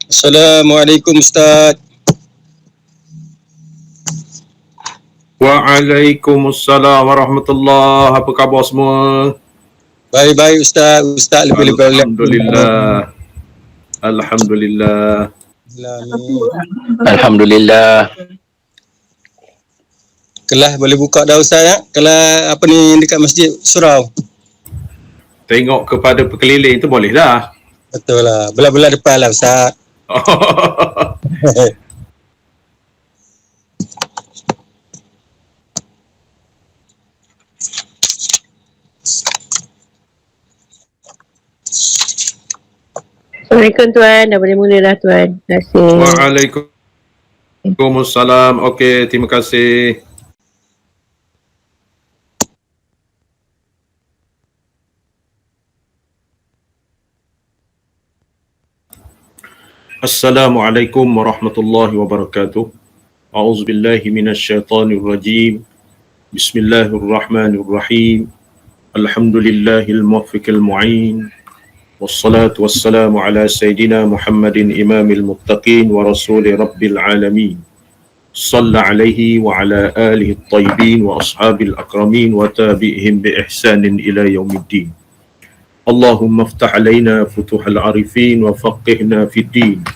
Assalamualaikum Ustaz. Waalaikumsalam warahmatullahi. Apa khabar semua? Baik-baik Ustaz. Ustaz lebih-lebih Alhamdulillah. Alhamdulillah. Alhamdulillah. Kelas boleh buka dah Ustaz ya? Kelas apa ni dekat Masjid Surau. Tengok kepada pekeliling tu boleh dah. Betul lah. Belah-belah depan lah Ustaz. Assalamualaikum Tuan, dah boleh mula dah Tuan. Terima kasih. Waalaikumsalam. Okey, terima kasih. Assalamualaikum warahmatullahi wabarakatuh. A'udzubillahi minasyaitonirrajim. Bismillahirrahmanirrahim. Alhamdulillahil muwaffiqil mu'in. Wassalatu wassalamu ala sayyidina Muhammadin imamil muttaqin wa rasuli rabbil alamin. Salla alaihi wa ala alihi at-tayyibin wa ashabil akramin wa tabi'ihim bi ihsanin ila yaumiddin. Allahumma iftah alaina futuhal arifin wa faqihna fid din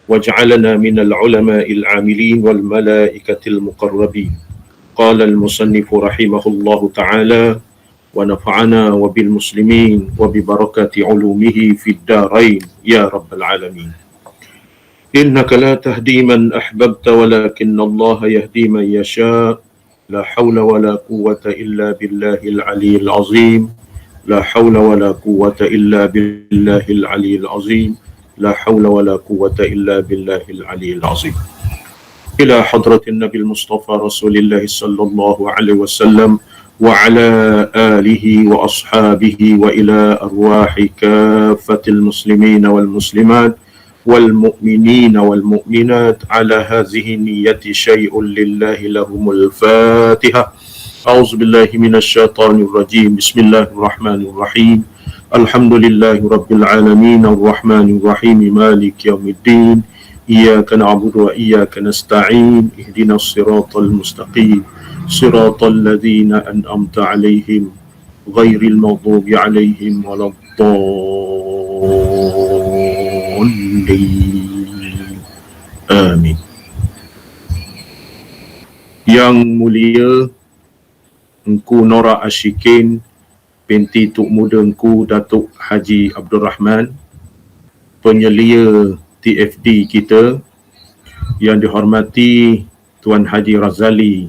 waj'alna minal ulama'il amilin wal malaikatil muqarrabin. Qala al-musannifu rahimahullahu ta'ala wa nafa'ana wa bil muslimin wa bi barakati ulumihi fid darain ya rabbal alamin. Innaka la tahdi man ahbabta walakinna Allah yahdi man yasha. La hawla wa la quwwata illa billahil aliyyil azim. La hawla wa la quwwata illa billahil aliyyil azim. La hawla wa la quwwata illa billahil aliyyil azim. Ila hadratin Nabil Mustafa Rasulillah sallallahu alaihi wasallam wa ala alihi wa ashabihi wa ila arwahi kafatil muslimin wal muslimat wal mu'minin wal mu'minat ala hadhihi niyyati syai'un lillahi lahumul Fatihah. A'udzu billahi minasyaitonir rajim. Bismillahirrahmanirrahim. Alhamdulillahi rabbil alamin arrahmanir rahim maliki yaumiddin. Iyyaka na'budu wa iyyaka nasta'in. Ihdinas siratal mustaqim. Siratal ladzina an'amta 'alaihim ghairil maghdubi 'alaihim waladdallin. Amin. Yang mulia Engku Nora Ashikin binti Tuk Muda Engku Datuk Haji Abdul Rahman, penyelia TFD kita, yang dihormati Tuan Haji Razali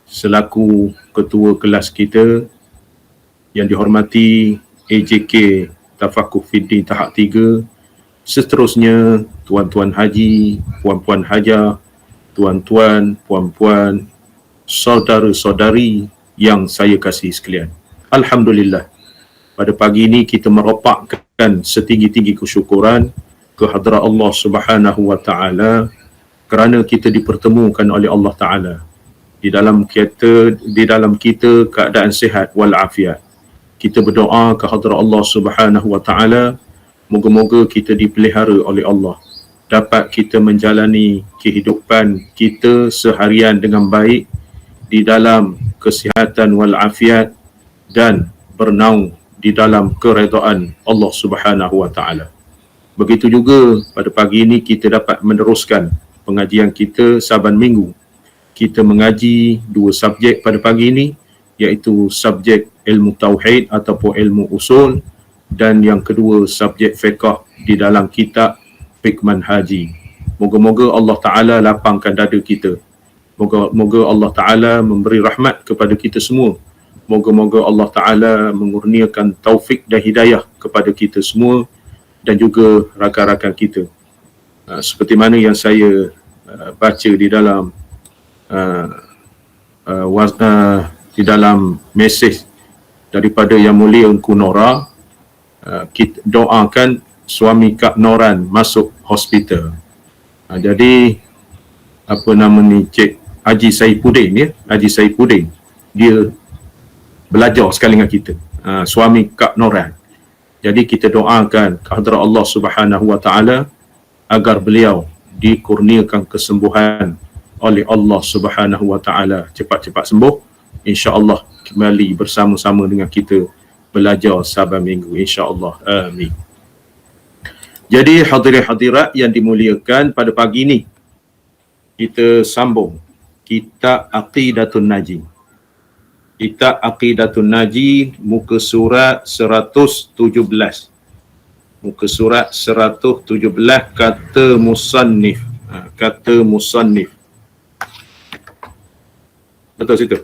selaku ketua kelas kita, yang dihormati AJK Tafakuh Fiddin Tahap 3, seterusnya tuan-tuan haji, puan-puan hajah, tuan-tuan, puan-puan, saudara-saudari yang saya kasihi sekalian. Alhamdulillah, pada pagi ini kita meropakkan setinggi-tinggi kesyukuran kehadrat Allah Subhanahu wa taala kerana kita dipertemukan oleh Allah Taala di dalam kita keadaan sihat wal afiat. Kita berdoa kehadrat Allah Subhanahu wa taala, moga-moga kita dipelihara oleh Allah, dapat kita menjalani kehidupan kita seharian dengan baik di dalam kesihatan wal afiat dan bernaung di dalam keredaan Allah Subhanahu wa taala. Begitu juga pada pagi ini kita dapat meneruskan pengajian kita saban minggu. Kita mengaji dua subjek pada pagi ini, iaitu subjek ilmu tauhid ataupun ilmu usul, dan yang kedua subjek fiqh di dalam kitab Fiqh Manhaji. Moga-moga Allah Ta'ala lapangkan dada kita. Moga Allah Ta'ala memberi rahmat kepada kita semua. Moga-moga Allah Ta'ala mengurniakan taufik dan hidayah kepada kita semua dan juga rakan-rakan kita. Seperti mana yang saya baca di dalam di dalam mesej daripada Yang Mulia Engku Nora, kita doakan suami Kak Noran masuk hospital. Jadi apa nama ni, Cik Haji Saifuddin ya, Haji Saifuddin, dia belajar sekali dengan kita, suami Kak Noran. Jadi kita doakan kehadrat Allah Subhanahu wa taala agar beliau dikurniakan kesembuhan oleh Allah Subhanahu wa taala, cepat-cepat sembuh, insya-Allah kembali bersama-sama dengan kita belajar Sabtu minggu, insya-Allah. Amin. Jadi hadirin hadirat yang dimuliakan, pada pagi ini kita sambung kitab Aqidatun Naji. Kitab Aqidatun Naji, muka surat 117. Muka surat 117, kata musannif. Kata musannif. Betul situ?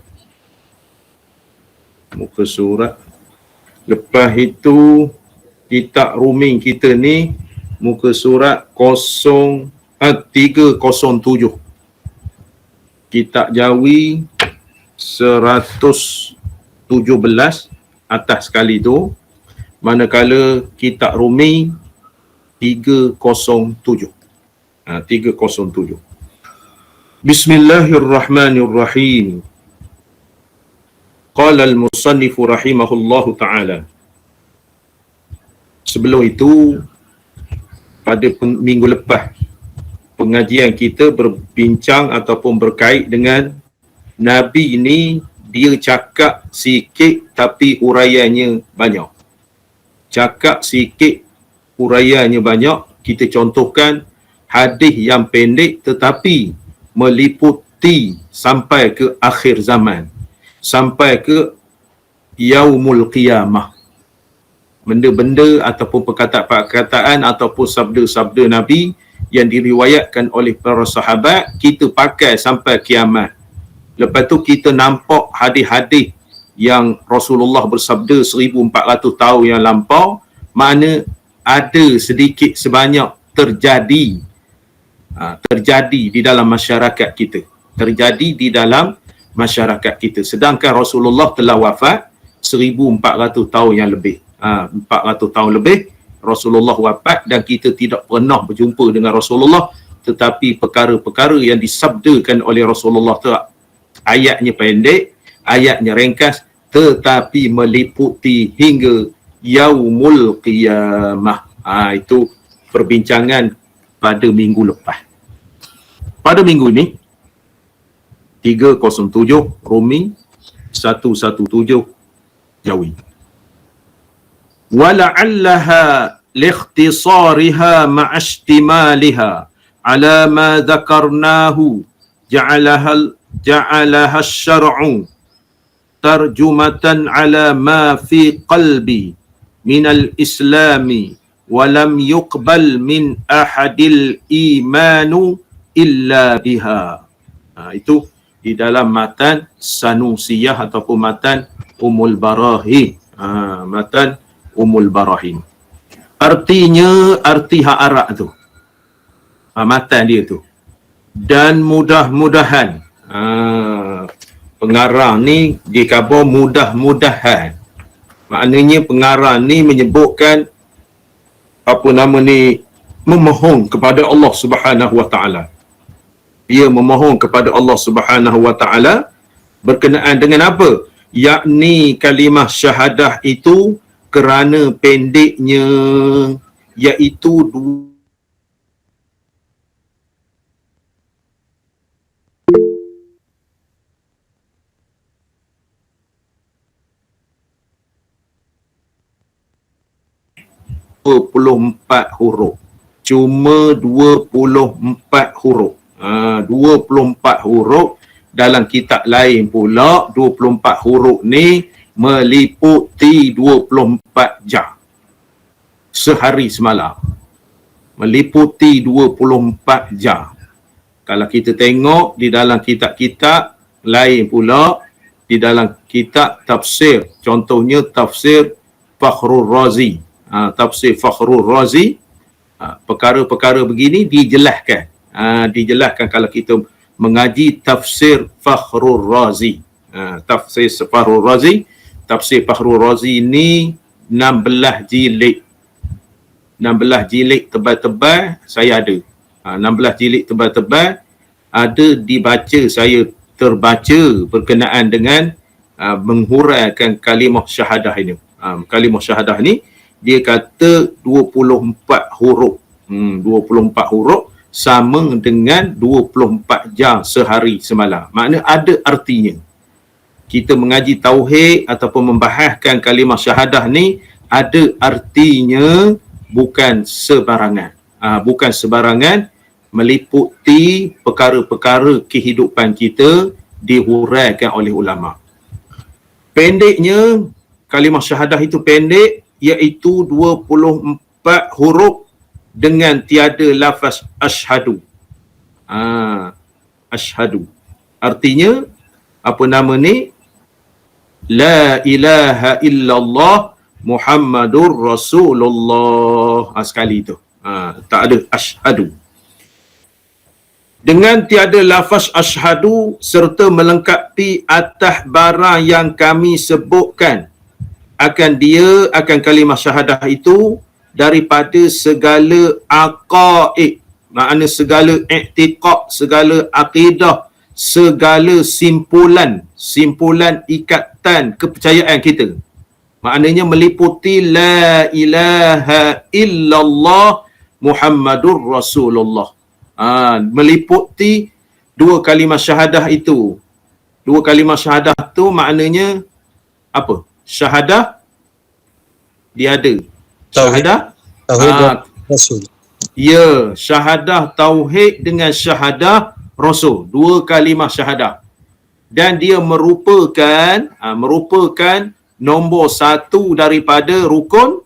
Muka surat. Lepas itu, kitab Ruming kita ni, muka surat 307. Kitab Jawi 117 atas sekali tu, manakala kitab Rumi 307. 307. Bismillahirrahmanirrahim. Qala al-musannif rahimahullahu ta'ala. Sebelum itu, pada minggu lepas, pengajian kita berbincang ataupun berkait dengan Nabi ini, dia cakap sikit tapi huraiannya banyak. Cakap sikit, huraiannya banyak. Kita contohkan hadis yang pendek tetapi meliputi sampai ke akhir zaman, sampai ke yaumul qiyamah. Benda-benda ataupun perkataan-perkataan ataupun sabda-sabda Nabi yang diriwayatkan oleh para sahabat, kita pakai sampai kiamat. Lepas tu kita nampak hadis-hadis yang Rasulullah bersabda 1400 tahun yang lampau, mana ada sedikit sebanyak terjadi di dalam masyarakat kita. Terjadi di dalam masyarakat kita. Sedangkan Rasulullah telah wafat 1400 tahun yang lebih. 400 tahun lebih Rasulullah wafat, dan kita tidak pernah berjumpa dengan Rasulullah, tetapi perkara-perkara yang disabdakan oleh Rasulullah tu, ayatnya pendek, ayatnya ringkas, tetapi meliputi hingga yaumul qiyamah. Itu perbincangan pada minggu lepas. Pada minggu ini 307 Rumi, 117 Jawi. Wala'allaha liikhtisariha ma'ashtimaliha ala ma dhakarnahu ja'alaha syar'u tarjumatan ala ma fi qalbi minal islami walam yuqbal min ahadil imanu illa biha. Itu di dalam matan Sanusiyah ataupun matan Ummul Barahin. Matan Ummul Barahin. Artinya, arti hak Arab tu. Matan dia tu. Dan mudah-mudahan. Pengarang ni dikhabar mudah-mudahan. Maknanya pengarang ni menyebutkan memohon kepada Allah Subhanahu wa taala. Dia memohon kepada Allah Subhanahu wa taala berkenaan dengan apa? Yakni kalimah syahadah itu kerana pendeknya, iaitu 24 huruf. Cuma 24 huruf. 24 huruf. Dalam kitab lain pula 24 huruf ni meliputi 24 jam. Sehari semalam. Meliputi 24 jam. Kalau kita tengok di dalam kitab-kitab lain pula, di dalam kitab tafsir, contohnya tafsir Fakhrul Razi. Tafsir Fakhrul Razi, perkara-perkara begini dijelaskan. Dijelaskan kalau kita mengaji tafsir Fakhrul Razi. Tafsir Fakhrul Razi, tafsir Fakhrul Razi ini 16 jilid. 16 jilid tebal-tebal saya ada. 16 jilid tebal-tebal ada dibaca, saya terbaca berkenaan dengan menghuraikan kalimah syahadah ini. Kalimah syahadah ni dia kata 24 huruf. 24 huruf sama dengan 24 jam sehari semalam. Makna ada artinya. Kita mengaji tauhid ataupun membahaskan kalimah syahadah ni ada artinya, bukan sebarangan. Bukan sebarangan, meliputi perkara-perkara kehidupan kita dihuraikan oleh ulama. Pendeknya, kalimah syahadah itu pendek, iaitu 24 huruf dengan tiada lafaz asyhadu. Asyhadu. Artinya, apa nama ni? La ilaha illallah Muhammadur Rasulullah. Sekali tu. Tak ada asyhadu. Dengan tiada lafaz asyhadu serta melengkapi atas barang yang kami sebutkan akan kalimah syahadah itu daripada segala aqaid, makna segala i'tiqad, segala akidah, segala simpulan ikatan kepercayaan kita. Maknanya meliputi la ilaha illallah Muhammadur Rasulullah. Meliputi dua kalimah syahadah itu. Dua kalimah syahadah tu maknanya apa? Syahadah dia ada. Syahadah Tauhid Rasul. Ya, syahadah tauhid dengan syahadah Rasul. Dua kalimah syahadah. Dan dia merupakan nombor satu daripada rukun.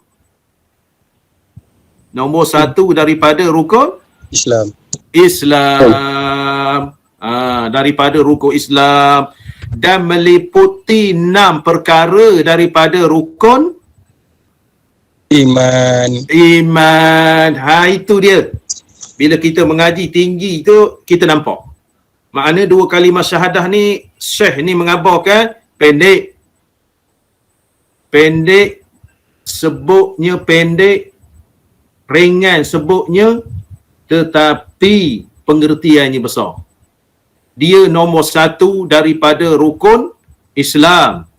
Nombor satu daripada rukun Islam. Daripada rukun Islam, dan meliputi 6 perkara daripada rukun Iman. Itu dia. Bila kita mengaji tinggi tu, kita nampak. Makna dua kalimah syahadah ni, Syekh ni mengabarkan pendek. Sebutnya pendek, ringan sebutnya, tetapi pengertiannya besar. Dia nombor satu daripada rukun Islam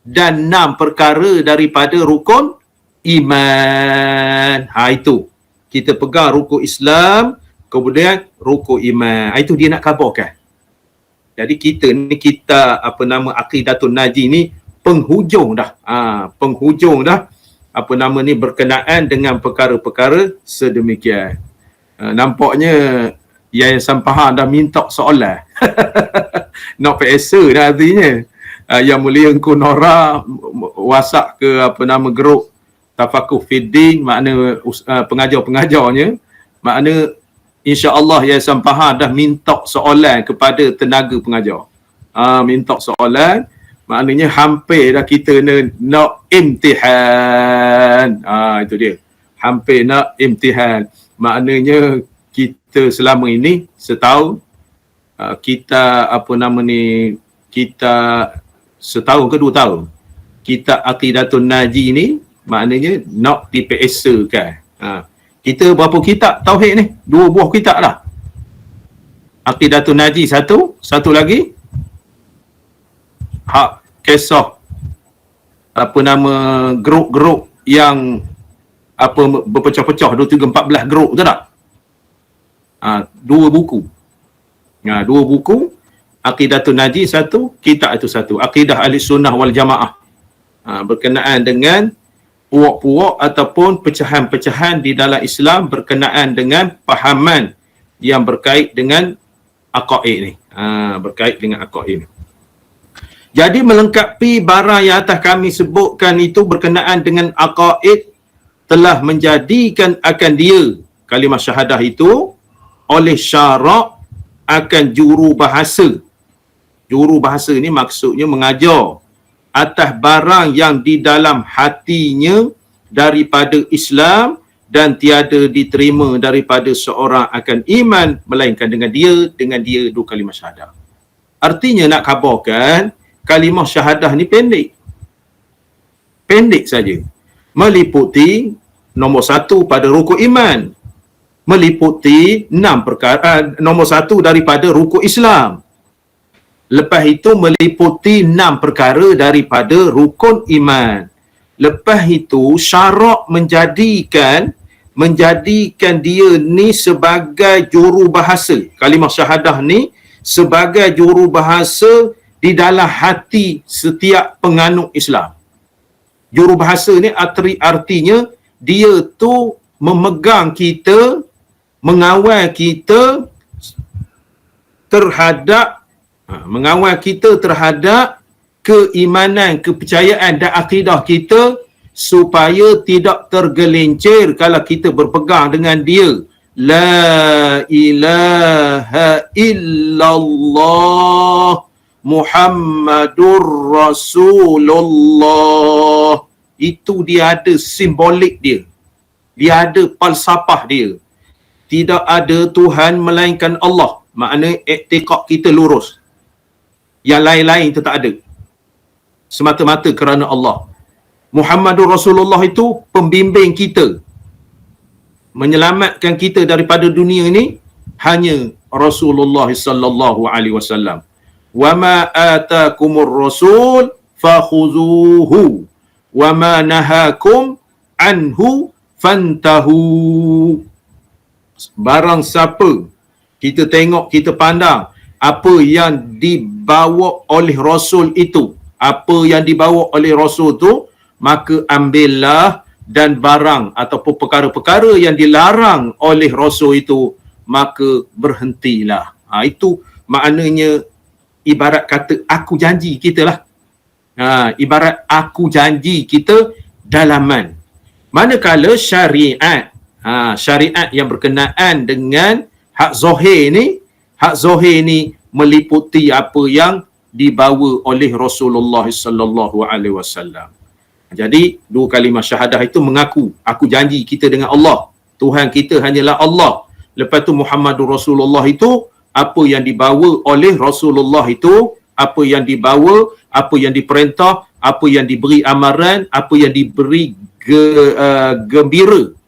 dan 6 perkara daripada rukun iman. Itu. Kita pegang rukun Islam, kemudian rukun iman. Itu dia nak kabarkan. Jadi kita Aqidatun Naji ni penghujung dah. Berkenaan dengan perkara-perkara sedemikian. Nampaknya Yayasan Pahang dah minta soalan. Nak PSA dah artinya. Yang Mulia Engku Nora WhatsApp ke grup Tafakuh Fiddin, makna pengajar-pengajarnya, makna insya-Allah Yayasan Pahang dah minta soalan kepada tenaga pengajar. Minta soalan, maknanya hampir dah kita nak imtihan. Itu dia. Hampir nak imtihan. Maknanya kita selama ini setahun kita setahun ke 2 tahun kita Aqidatun Naji ni maknanya nak di PSA kan. Kita berapa kitab tauhid ni? 2 buah kitab dah. Aqidatun Naji satu lagi hak kisah grup-grup yang berpecah-pecah 2, 3, 14 grup tu tak? 2 buku. 2 buku. Aqidatun Naji satu, kitab itu satu. Aqidah Ahli Sunnah wal Jamaah. Berkenaan dengan puak-puak ataupun pecahan-pecahan di dalam Islam berkenaan dengan pahaman yang berkait dengan aqaid ni. Berkait dengan aqaid ni. Jadi melengkapi barang yang atas kami sebutkan itu berkenaan dengan aqaid telah menjadikan akan dia kalimah syahadah itu oleh syarak akan juru bahasa. Juru bahasa ni maksudnya mengajar atas barang yang di dalam hatinya daripada Islam dan tiada diterima daripada seorang akan iman melainkan dengan dia dua kalimah syahadah. Artinya nak kabarkan kalimah syahadah ni pendek. Pendek saja. Meliputi nombor 1 pada rukun iman. Meliputi 6 perkara, nombor 1 daripada rukun Islam. Lepas itu meliputi 6 perkara daripada rukun iman. Lepas itu syarak menjadikan menjadikan dia ni sebagai jurubahasa. Kalimah syahadah ni sebagai jurubahasa di dalam hati setiap penganut Islam. Jurubahasa ni artinya dia tu memegang kita, mengawal kita terhadap keimanan, kepercayaan dan akidah kita supaya tidak tergelincir kalau kita berpegang dengan dia. La ilaha illallah Muhammadur Rasulullah. Itu dia ada simbolik dia. Dia ada falsafah dia. Tidak ada Tuhan melainkan Allah. Maknanya iktikad kita lurus. Yang lain-lain itu tak ada. Semata-mata kerana Allah. Muhammadur Rasulullah itu pembimbing kita. Menyelamatkan kita daripada dunia ini hanya Rasulullah sallallahu alaihi wasallam. Wa ma atakumur rasul fakhuzuhu wa ma nahakum anhu fantahu. Barang siapa kita tengok, kita pandang apa yang dibawa oleh Rasul itu, apa yang dibawa oleh Rasul tu, maka ambillah, dan barang ataupun perkara-perkara yang dilarang oleh Rasul itu, maka berhentilah. Itu maknanya ibarat kata aku janji kita lah. Ibarat aku janji kita dalaman. Manakala syariat, syariat yang berkenaan dengan hak zahir ni meliputi apa yang dibawa oleh Rasulullah sallallahu alaihi wasallam. Jadi dua kalimah syahadah itu mengaku, aku janji kita dengan Allah, Tuhan kita hanyalah Allah. Lepas tu Muhammadur Rasulullah itu apa yang dibawa oleh Rasulullah itu, apa yang dibawa, apa yang diperintah, apa yang diberi amaran, apa yang diberi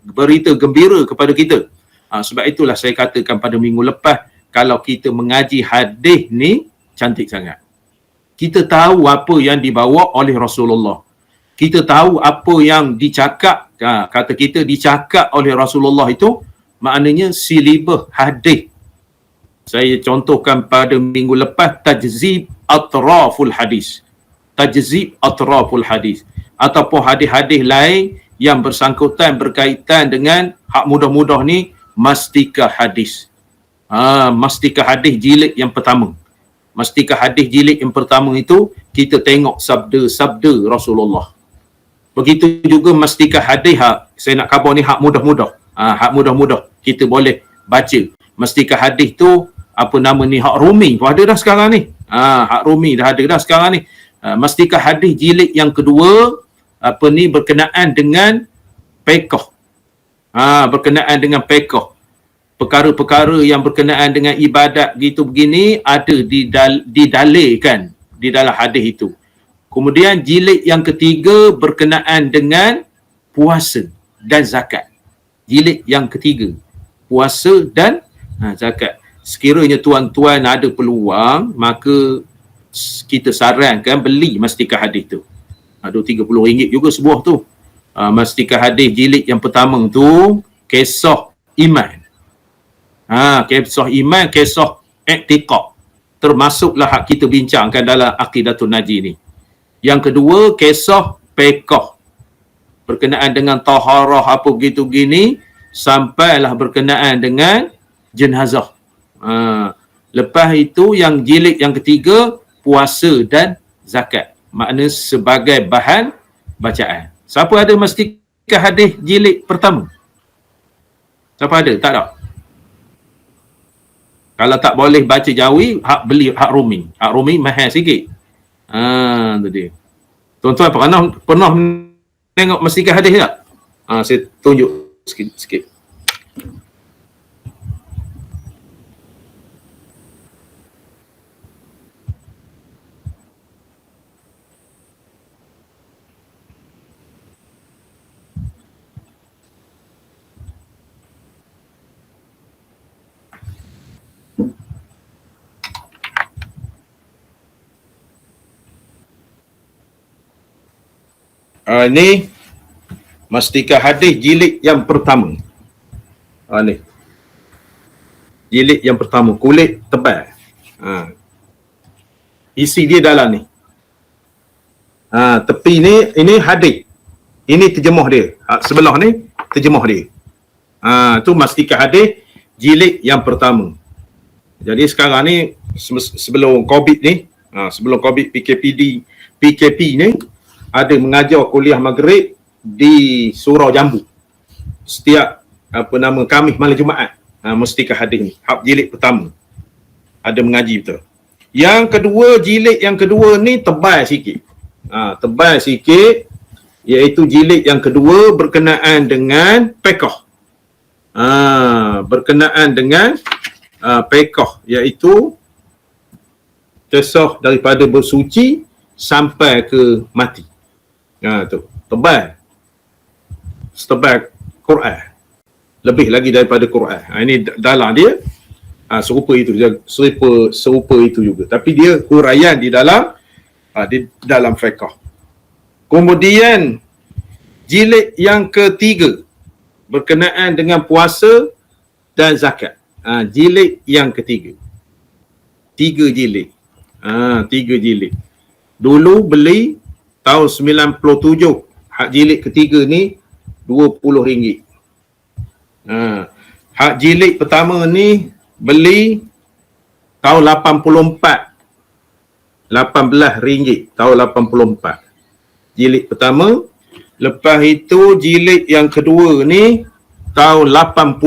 berita gembira kepada kita. Sebab itulah saya katakan pada minggu lepas, kalau kita mengaji hadis ni cantik sangat. Kita tahu apa yang dibawa oleh Rasulullah. Kita tahu apa yang dicakap, kata kita dicakap oleh Rasulullah itu, maknanya silibus hadis. Saya contohkan pada minggu lepas, tajzib atraful hadis. Tajzib atraful hadis. Ataupun hadis-hadis lain yang bersangkutan, berkaitan dengan hak mudah-mudah ni, mastika hadis. Mastika hadis jilid yang pertama. Mastika hadis jilid yang pertama itu, kita tengok sabda-sabda Rasulullah. Begitu juga mastika hadis, saya nak khabar ni hak mudah-mudah. Hak mudah-mudah kita boleh baca. Mastika hadis tu, apa nama ni, hak rumi pun ada dah sekarang ni. Hak rumi dah ada dah sekarang ni. Mastika hadis jilid yang kedua, apa ni, berkenaan dengan fiqh. Berkenaan dengan fiqh. Perkara-perkara yang berkenaan dengan ibadat gitu begini ada didalilkan di dalam hadis itu. Kemudian jilid yang ketiga berkenaan dengan puasa dan zakat. Jilid yang ketiga, puasa dan zakat. Sekiranya tuan-tuan ada peluang, maka kita sarankan beli mastika hadis tu. Ada RM30 juga sebuah tu. Mastika hadis jilid yang pertama tu, kisah iman. Kisah iman, kisah i'tiqad. Termasuklah hak kita bincangkan dalam Aqidatun Naji ni. Yang kedua, kisah fiqh. Berkenaan dengan taharah apa begitu gini, sampailah berkenaan dengan jenazah. Lepas itu yang jilid yang ketiga, puasa dan zakat. Maknanya sebagai bahan bacaan. Siapa ada mastika hadis jilid pertama? Siapa ada? Tak ada. Kalau tak boleh baca Jawi, hak beli hak rumi. Hak rumi mahal sikit. Tu dia. Tuan-tuan pernah tengok mastika hadis tak? Saya tunjuk sikit. Ini mastika hadis jilid yang pertama. Ni. Jilid yang pertama, kulit tebal. Isi dia dalam ni. Tepi ni, ini hadis. Ini terjemah dia. Sebelah ni, terjemah dia. Tu Mastika Hadis, jilid yang pertama. Jadi sekarang ni, sebelum COVID ni, sebelum COVID PKP ni, ada mengajar kuliah Maghrib di Surau Jambu. Setiap Khamis malam Jumaat. Mustika Hadis ni, jilid pertama. Ada mengaji betul. Yang kedua, jilid yang kedua ni tebal sikit. Tebal sikit, iaitu jilid yang kedua berkenaan dengan fiqh. Berkenaan dengan fiqh, iaitu kisah daripada bersuci sampai ke mati. Tu tebal. Setebal Quran. Lebih lagi daripada Quran. Ini dalam dia serupa itu juga. Tapi dia huraian di dalam fiqh. Kemudian jilid yang ketiga berkenaan dengan puasa dan zakat. Jilid yang ketiga. 3 jilid. 3 jilid. Dulu beli tahun 97. Hak jilid ketiga ni RM20. Hak jilid pertama ni beli tahun 84. RM18 tahun 84. Jilid pertama. Lepas itu jilid yang kedua ni tahun 86.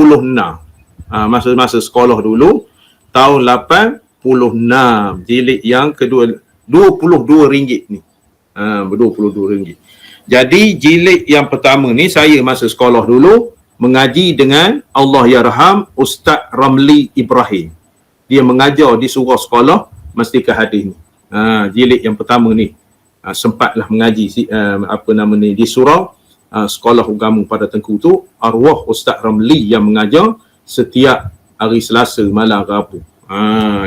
Masa sekolah dulu tahun 86. Jilid yang kedua RM22 ni. RM22. Jadi jilid yang pertama ni saya masa sekolah dulu mengaji dengan Allah Yarham Ustaz Ramli Ibrahim. Dia mengajar di surau sekolah Mastika Hadis ni. Jilid yang pertama ni. Sempatlah mengaji di surau sekolah agama pada Tengku tu, arwah Ustaz Ramli yang mengajar setiap hari Selasa malam Rabu.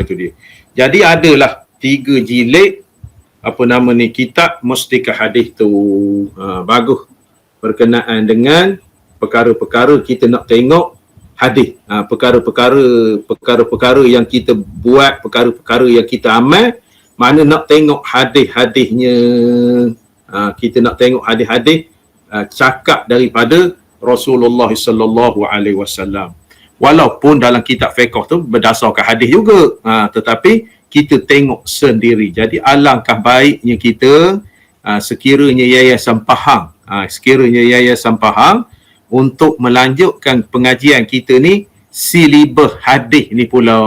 Itu dia. Jadi adalah 3 jilid kitab Mustika Hadis tu. Bagus berkenaan dengan perkara-perkara kita nak tengok hadis. Perkara-perkara yang kita buat, perkara-perkara yang kita amal, mana nak tengok hadis-hadisnya. Kita nak tengok hadis-hadis cakap daripada Rasulullah sallallahu alaihi wasallam. Walaupun dalam kitab fiqh tu berdasarkan hadis juga, tetapi kita tengok sendiri. Jadi alangkah baiknya kita sekiranya yayasan faham untuk melanjutkan pengajian kita ni silibus hadis ni pula.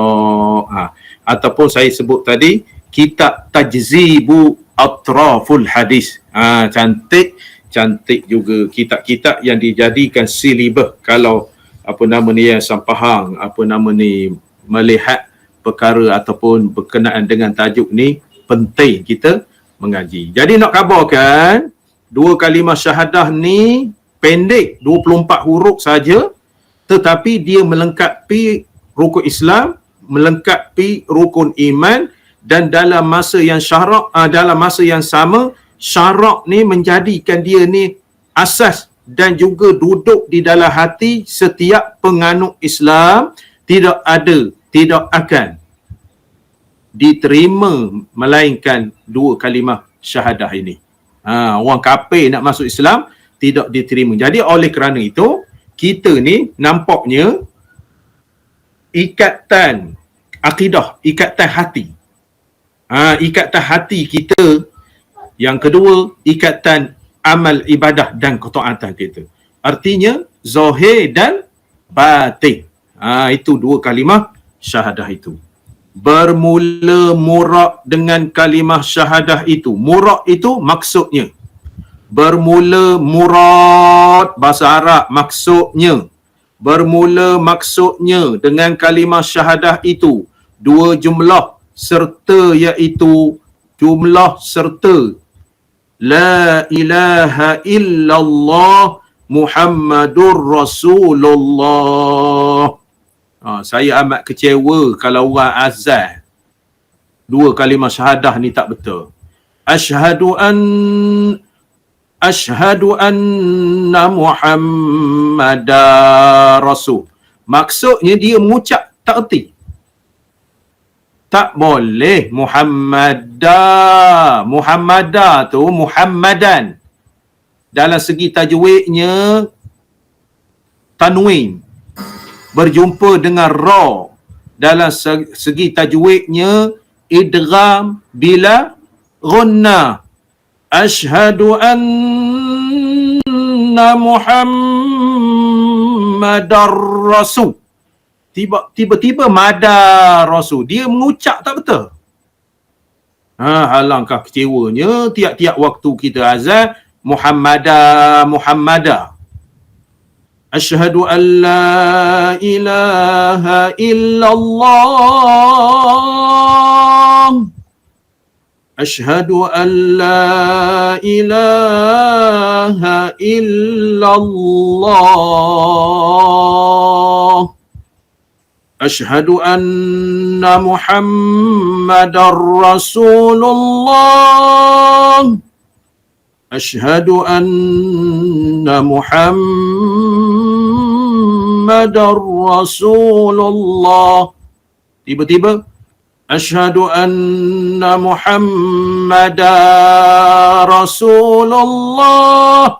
Ataupun saya sebut tadi kitab Tajzibu Atraful Hadis. Cantik juga kitab-kitab yang dijadikan silibus kalau yayasan faham melihat perkara ataupun berkenaan dengan tajuk ni penting kita mengaji. Jadi nak khabarkan 2 kalimah syahadah ni pendek 24 huruf saja, tetapi dia melengkapi rukun Islam, melengkapi rukun iman, dan dalam masa yang sama syarak ni menjadikan dia ni asas dan juga duduk di dalam hati setiap penganut Islam. Tidak akan diterima melainkan 2 kalimah syahadah ini. Orang kafir nak masuk Islam tidak diterima. Jadi oleh kerana itu kita ni nampaknya ikatan akidah, ikatan hati. Ikatan hati kita. Yang kedua, ikatan amal ibadah dan ketaatan kita. Artinya zahir dan batin. Itu 2 kalimah syahadah itu. Bermula murad dengan kalimah syahadah itu. Murad itu maksudnya. Bermula murad bahasa Arab maksudnya. Bermula maksudnya dengan kalimah syahadah itu 2 jumlah serta, iaitu jumlah serta La ilaha illallah Muhammadur Rasulullah. Saya amat kecewa kalau orang azan 2 kalimah syahadah ni tak betul. Asyhadu anna Muhammadar Rasul. Maksudnya dia mengucap tak erti. Tak boleh Muhammadah tu Muhammadan. Dalam segi tajwidnya tanwin berjumpa dengan ra. Dalam segi tajwidnya idgham bila ghunna. Asyhadu anna Muhammadar Rasul. Tiba-tiba mada Rasul. Dia mengucap tak betul. Alangkah kecewanya tiap-tiap waktu kita azan Muhammadah. Asyhadu an la ilaha illallah. Asyhadu an la ilaha illallah. Asyhadu anna Muhammadar Rasulullah. Asyhadu anna Muhammadar Rasulullah. Tiba-tiba asyhadu anna Muhammadar Rasulullah.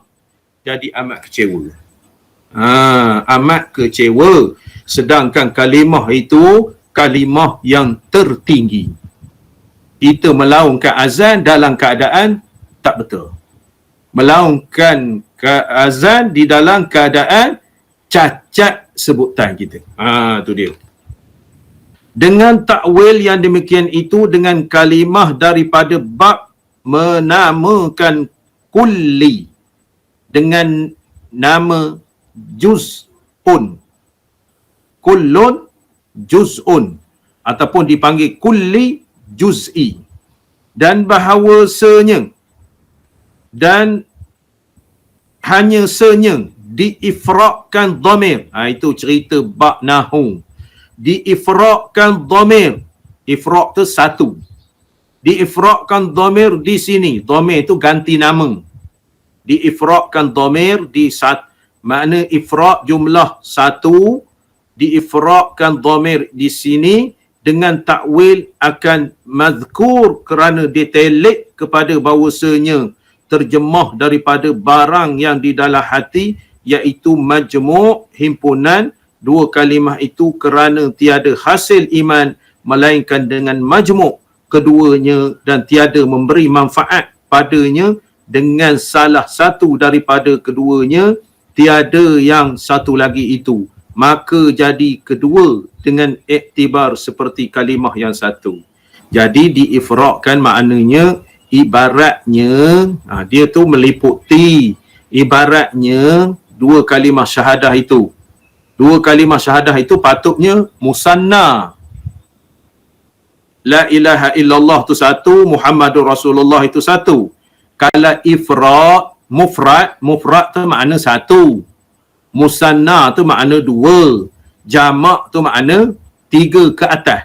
Jadi amat kecewa. Amat kecewa. Sedangkan kalimah itu kalimah yang tertinggi. Kita melaungkan azan dalam keadaan tak betul. Melaungkan azan di dalam keadaan cacat sebutan kita. Tu dia. Dengan takwil yang demikian itu, dengan kalimah daripada bab menamakan kulli dengan nama juz'un. Kullun juz'un ataupun dipanggil kulli juz'i. Dan bahawasanya dan hanya senya diifraqkan dhamir. Itu cerita bab nahu. Diifraqkan dhamir. Ifraq tu satu. Diifraqkan dhamir di sini. Dhamir itu ganti nama. Diifraqkan dhamir di makna ifraq jumlah satu. Diifraqkan dhamir di sini dengan takwil akan mazkur kerana ditelik kepada bahawasanya terjemah daripada barang yang di dalam hati, iaitu majmu' himpunan dua kalimah itu, kerana tiada hasil iman melainkan dengan majmu' keduanya dan tiada memberi manfaat padanya dengan salah satu daripada keduanya, tiada yang satu lagi itu. Maka jadi kedua dengan iktibar seperti kalimah yang satu. Jadi diifraqkan maknanya ibaratnya dia tu meliputi ibaratnya dua kalimah syahadah itu. Dua kalimah syahadah itu patutnya musanna. La ilaha illallah tu satu, Muhammadur Rasulullah itu satu. Kalau ifraq mufrad tu makna satu. Musanna tu makna dua. Jamak tu makna tiga ke atas.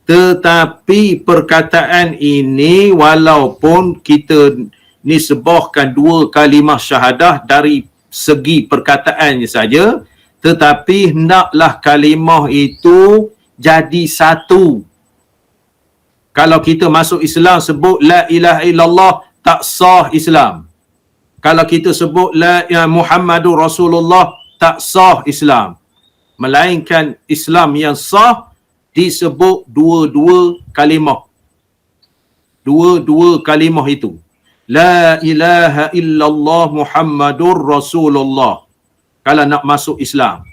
Tetapi perkataan ini walaupun kita nisbahkan dua kalimah syahadah dari segi perkataannya saja, tetapi hendaklah kalimah itu jadi satu. Kalau kita masuk Islam sebut la ilaha illallah, tak sah Islam. Kalau kita sebut la Muhammadur Rasulullah, tak sah Islam. Melainkan Islam yang sah disebut dua-dua kalimah. Dua-dua kalimah itu. La ilaha illallah Muhammadur Rasulullah. Kalau nak masuk Islam.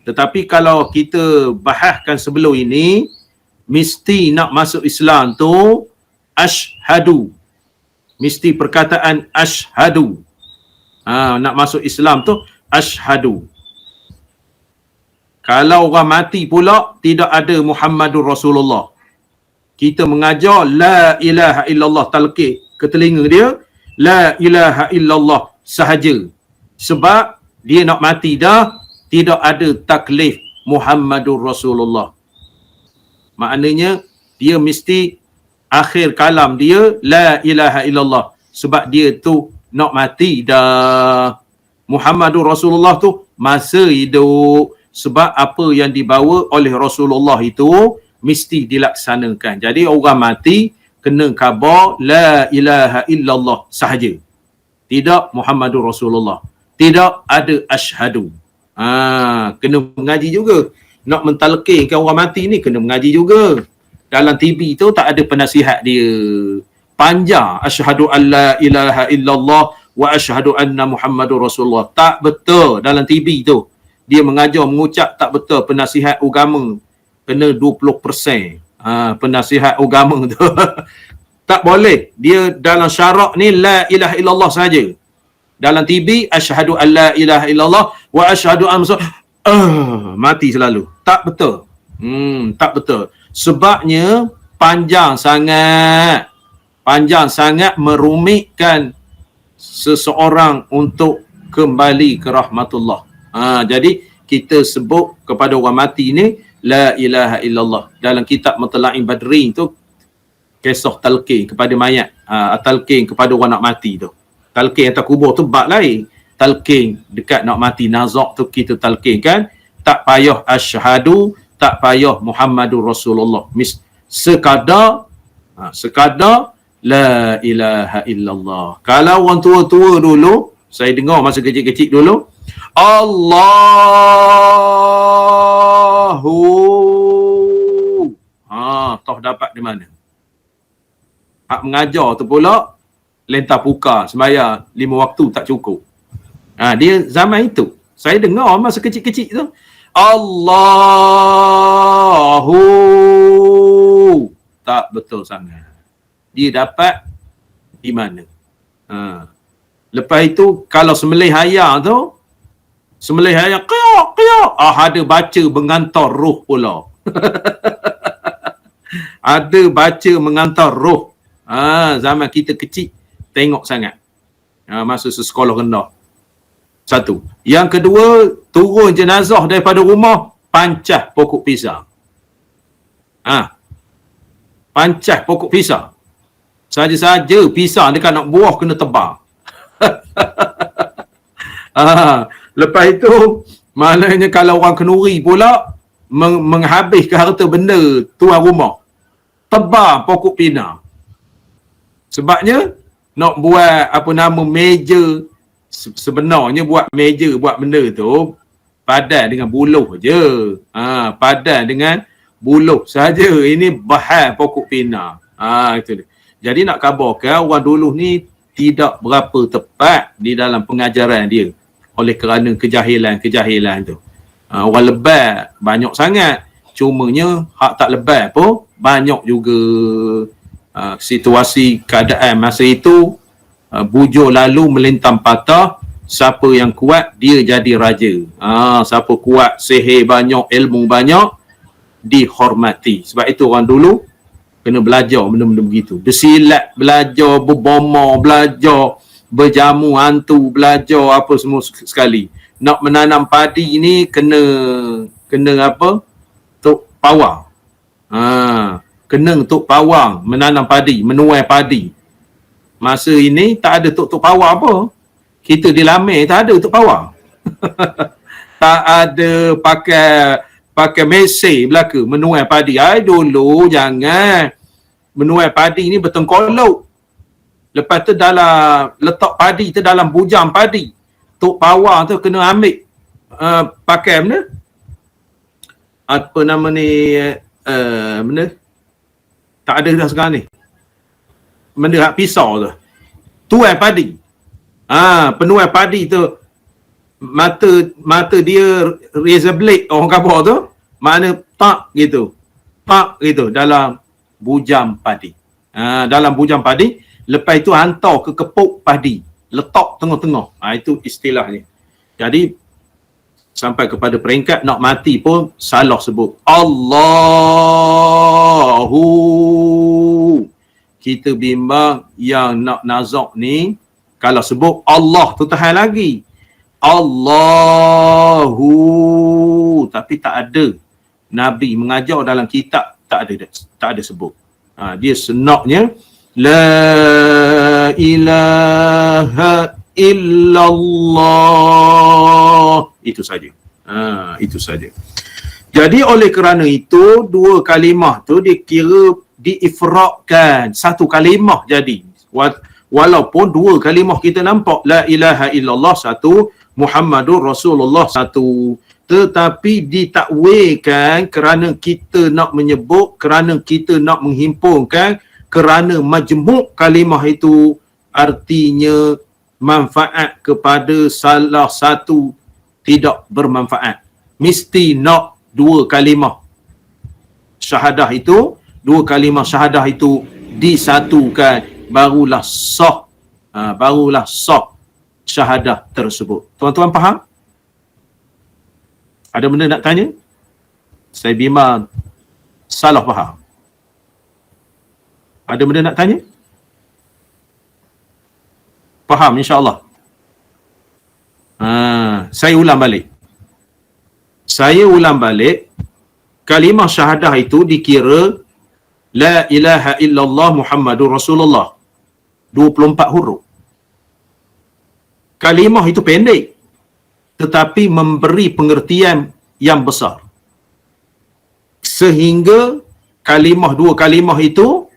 Tetapi kalau kita bahaskan sebelum ini, mesti nak masuk Islam tu asyhadu. Mesti perkataan asyhadu. Nak masuk Islam tu asyhadu. Kalau orang mati pula tidak ada Muhammadur Rasulullah. Kita mengajar la ilaha illallah, talqih ke telinga dia, la ilaha illallah sahaja. Sebab dia nak mati dah, tidak ada taklif Muhammadur Rasulullah. Maknanya dia mesti akhir kalam dia la ilaha illallah, sebab dia tu nak mati dah. Muhammadur Rasulullah tu masa hidup. sebab apa yang dibawa oleh Rasulullah itu mesti dilaksanakan. Jadi orang mati kena khabar la ilaha illallah sahaja. Tidak Muhammadur Rasulullah. Tidak ada asyhadu. Kena mengaji juga. Nak mentalqinkan orang mati ni kena mengaji juga. Dalam TV tu tak ada penasihat dia. Panjang asyhadu an la ilaha illallah wa asyhadu anna Muhammadur Rasulullah. Tak betul dalam TV tu. Dia mengajar mengucap tak betul penasihat agama. Kena 20%. Penasihat agama tu. Tak boleh. Dia dalam syarak ni la ilaha illallah saja. Dalam TV asyhadu an la ilaha illallah wa asyhadu anna mati selalu. Tak betul. Tak betul. Sebabnya panjang sangat merumitkan seseorang untuk kembali ke rahmatullah. Jadi kita sebut kepada orang mati ni la ilaha illallah. Dalam kitab Matla'in Badrin tu kisah talqin kepada mayat, talqin kepada orang nak mati tu. Talqin atas kubur tu bab lain. Talqin dekat nak mati nazak tu kita talqin kan. Tak payah asyhadu, tak payah Muhammadur Rasulullah. Sekadar la ilaha illallah. Kalau orang tua-tua dulu, saya dengar masa kecil-kecil dulu, Allahu. Toh dapat di mana? Hak mengajar tu pula lentar puka sembahyang 5 waktu tak cukup. Dia zaman itu. Saya dengar masa kecil-kecil tu. Allahu. Tak betul sangat. Dia dapat di mana? Lepas itu kalau sembelih ayam tu, sembelih ayam qiyak. Ada baca mengantar roh pula. Ada baca mengantar roh. Zaman kita kecil tengok sangat. Masa sekolah rendah. Satu. Yang kedua, turun jenazah daripada rumah, pancah pokok pisang. Pancah pokok pisang. Saja-saja pisang dekat nak buah kena tebang. Lepas itu, maknanya kalau orang kenuri pula menghabiskan harta benda tuan rumah, tebang pokok pinang. Sebabnya nak buat meja, sebenarnya buat meja, buat benda tu padan dengan buluh je. Padan dengan buluh saja. Ini bahan pokok pinang. Itu dia. Jadi nak khabarkan orang dulu ni tidak berapa tepat di dalam pengajaran dia oleh kerana kejahilan tu. Orang lebat banyak sangat. Cumanya hak tak lebat pun banyak juga situasi keadaan masa itu. Bujur lalu melintang patah, siapa yang kuat dia jadi raja. Siapa kuat, sihir banyak, ilmu banyak, dihormati. Sebab itu orang dulu kena belajar benda-benda begitu. Bersilat belajar, berbomor belajar, berjamu hantu belajar, apa semua sekali. Nak menanam padi ni kena apa? Tok pawang. Kena tok pawang menanam padi, menuai padi. Masa ini tak ada tok pawang apa. Kita di Lamir tak ada tok pawang. Tak ada pakai mesin belaka menuai padi. Dulu jangan. Menuai padi ni bertengkolok. Lepas tu dalam letak padi tu dalam bujang padi. Tok pawang tu kena ambil pakai mana? Apa nama ni? Benda? Tak ada dah sekarang ni. Benda hak pisau tu. Tuai padi. Penuai padi tu mata dia razor blade orang khabar tu, mana tak gitu dalam bujang padi. Dalam bujang padi, lepas itu hantar ke kepuk padi, letak tengah-tengah. Itu istilahnya. Jadi sampai kepada peringkat nak mati pun salah sebut Allahu. Kita bimbang yang nak nazak ni kalau sebut Allah tu tahan lagi. Allahu, tapi tak ada Nabi mengajar dalam kitab, tak ada sebut. Dia senaknya la ilaha illallah, itu saja. Itu saja. Jadi oleh kerana itu, dua kalimah tu dikira diifraqkan. Satu kalimah jadi. Walaupun dua kalimah kita nampak. La ilaha illallah satu, Muhammadur Rasulullah satu. Tetapi ditakwilkan kerana kita nak menyebut, kerana kita nak menghimpunkan, kerana majmuk kalimah itu artinya manfaat kepada salah satu tidak bermanfaat. Mesti nak dua kalimah syahadah itu, dua kalimah syahadah itu disatukan, barulah sah, barulah sah syahadah tersebut. Tuan-tuan faham? Ada benda nak tanya? Saya bimbang salah faham. Ada benda nak tanya? Faham insya-Allah. Saya ulang balik. Kalimah syahadah itu dikira La ilaha illallah Muhammadur Rasulullah. 24 huruf. Kalimah itu pendek, tetapi memberi pengertian yang besar. Sehingga dua kalimah itu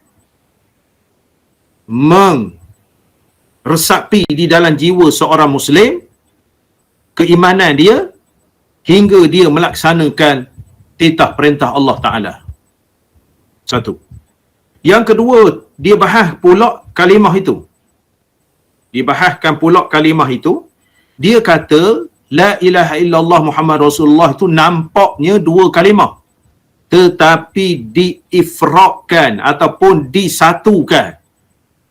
meresapi di dalam jiwa seorang Muslim keimanan dia hingga dia melaksanakan titah perintah Allah Ta'ala. Satu. Yang kedua, dia bahas pula kalimah itu. Dibahaskan pula kalimah itu. Dia kata, La ilaha illallah Muhammad Rasulullah itu nampaknya dua kalimah. Tetapi diifraqkan ataupun disatukan.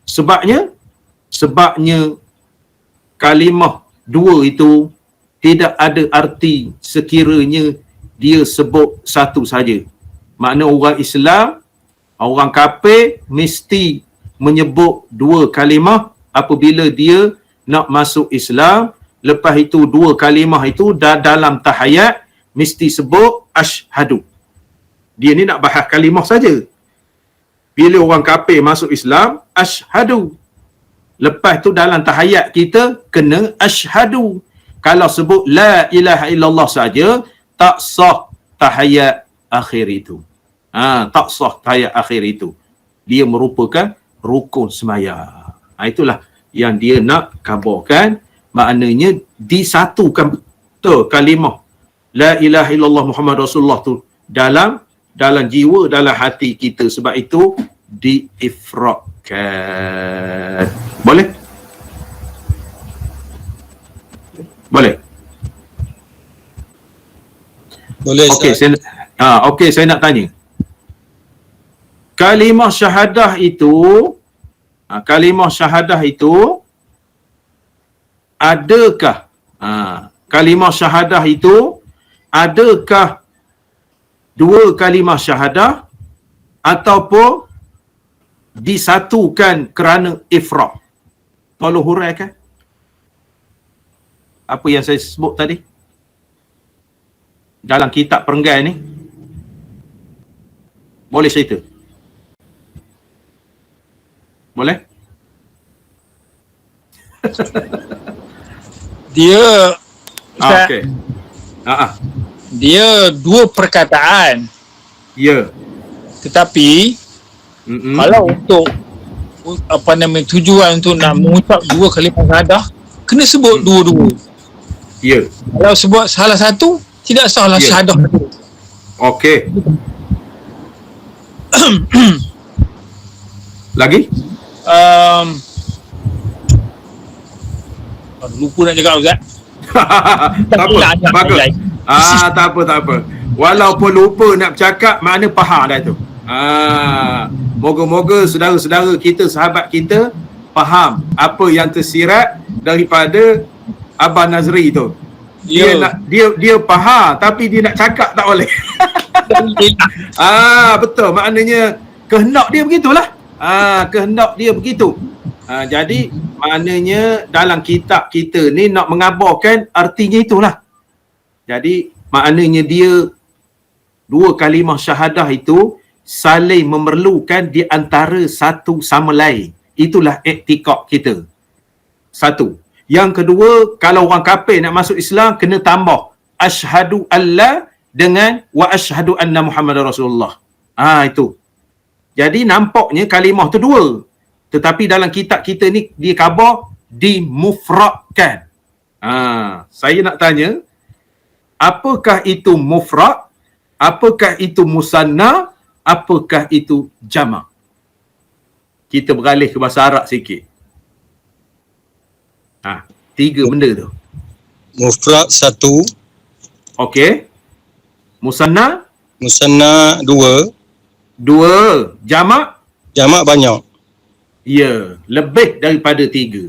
Sebabnya kalimah dua itu tidak ada arti sekiranya dia sebut satu saja. Makna orang Islam, orang kafir mesti menyebut dua kalimah apabila dia nak masuk Islam. Lepas itu dua kalimah itu dalam tahiyat mesti sebut asyhadu. Dia ni nak bahas kalimah saja. Bila orang kafir masuk Islam, asyhadu. Lepas tu dalam tahiyat kita kena asyhadu. Kalau sebut la ilaha illallah saja, tak sah tahiyat akhir itu. Tak sah tahiyat akhir itu. Dia merupakan rukun sembahyang. Itulah yang dia nak kabarkan. Maknanya disatukan betul kalimah la ilaha illallah Muhammad Rasulullah tu dalam jiwa, dalam hati kita. Sebab itu diifraqkan. Boleh? Boleh? Boleh. Okey, saya nak tanya. Kalimah syahadah itu adakah kalimah syahadah itu adakah dua kalimah syahadah ataupun disatukan kerana ifraq? Tolong huraikan apa yang saya sebut tadi dalam kitab perenggan ni. Boleh cerita? Boleh? Dia Okey. Dia dua perkataan. Ya. Tetapi kalau untuk tujuan untuk nak mengucap dua kalimah syahadah, kena sebut dua-dua. Ya. Kalau sebut salah satu, tidak sahlah syahadah itu. Okey. Lagi? Lupa nak cakap Ustaz. Tak apa. Bagus. Tak apa. Walaupun lupa nak bercakap, makna faham dah tu. Moga-moga saudara-saudara kita, sahabat kita faham apa yang tersirat daripada Abang Nazri tu. Dia faham tapi dia nak cakap tak boleh. Betul, maknanya kehendak dia begitulah. Kehendak dia begitu. Jadi maknanya dalam kitab kita ni nak mengabarkan artinya itulah. Jadi maknanya dia dua kalimah syahadah itu saling memerlukan di antara satu sama lain. Itulah iktikad kita. Satu. Yang kedua, kalau orang kafir nak masuk Islam kena tambah asyhadu alla dengan wa asyhadu anna Muhammadar Rasulullah. Itu. Jadi nampaknya kalimah tu dua. Tetapi dalam kitab kita ni dia khabar dimufradkan. Saya nak tanya, apakah itu mufrad? Apakah itu musanna? Apakah itu jamak? Kita beralih ke bahasa Arab sikit. Tiga benda tu. Mufrad satu. Okey. Musanna? Musanna dua. Jamak? Jamak banyak. Ya, lebih daripada tiga.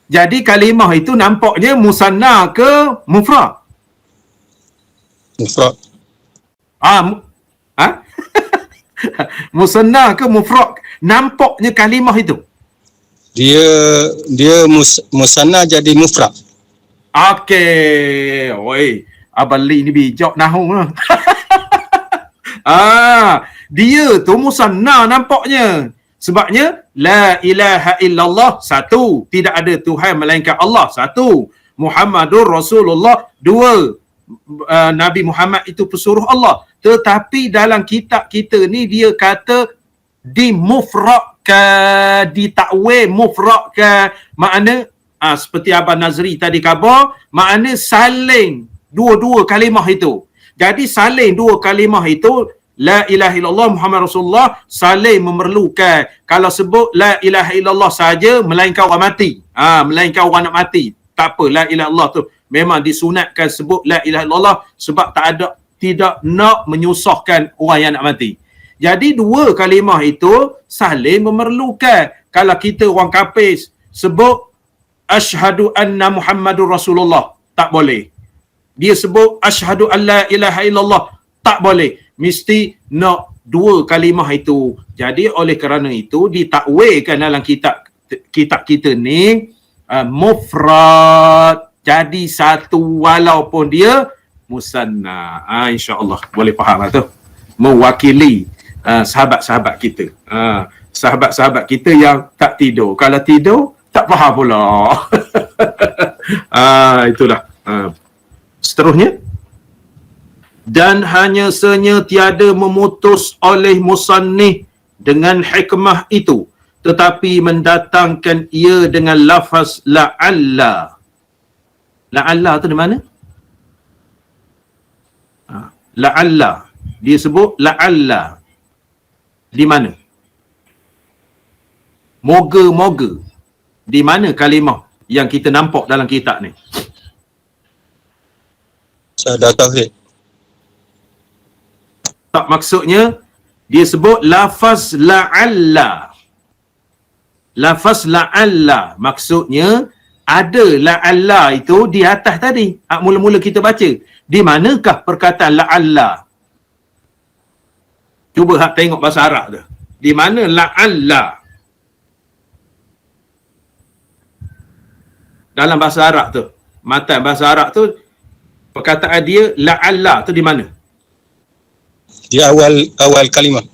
Jadi kalimah itu nampaknya musanna ke mufrad? Mufrad. Musanna ke mufrad? Nampaknya kalimah itu. Dia musanna jadi mufrad. Okey. Oi, Abang Lee ni bijak nahu lah. Dia tu musanna nampaknya. Sebabnya la ilaha illallah satu, tidak ada Tuhan melainkan Allah satu, Muhammadur Rasulullah dua, Nabi Muhammad itu pesuruh Allah. Tetapi dalam kitab kita ni dia kata dimufradkan, ditakwil mufradkan. Makna seperti Abang Nazri tadi khabar, makna saling dua-dua kalimah itu. Jadi saling dua kalimah itu, la ilaha illallah Muhammad Rasulullah, saling memerlukan. Kalau sebut la ilaha illallah saja, melainkan orang mati. Melainkan orang nak mati. Tak apa, la ilaha illallah tu memang disunatkan sebut la ilaha illallah sebab tidak nak menyusahkan orang yang nak mati. Jadi dua kalimah itu saling memerlukan. Kalau kita orang kafir sebut asyhadu anna Muhammadur Rasulullah, tak boleh. Dia sebut asyhadu an la ilaha illallah, tak boleh. Mesti nak dua kalimah itu. Jadi oleh kerana itu ditakwilkan dalam kitab kita ni mufrad, jadi satu walaupun dia musanna. InsyaAllah boleh faham tu. Mewakili sahabat-sahabat kita. Sahabat-sahabat kita yang tak tidur. Kalau tidur tak faham pula. Itulah. Seterusnya, dan hanya senya tiada memutus oleh musannif dengan hikmah itu, tetapi mendatangkan ia dengan lafaz la'alla. La'alla tu di mana? La'alla. Dia sebut la'alla. Di mana? Moga-moga. Di mana kalimah yang kita nampak dalam kitab ni? Syahadah tauhid. Tak, maksudnya dia sebut lafaz la'alla. Lafaz la'alla maksudnya ada la'alla itu di atas tadi. Mula-mula kita baca. Di manakah perkataan la'alla? Cuba hak tengok bahasa Arab tu. Di mana la'alla? Dalam bahasa Arab tu. Matan bahasa Arab tu perkataan dia la'alla tu di mana? Di awal kalimah.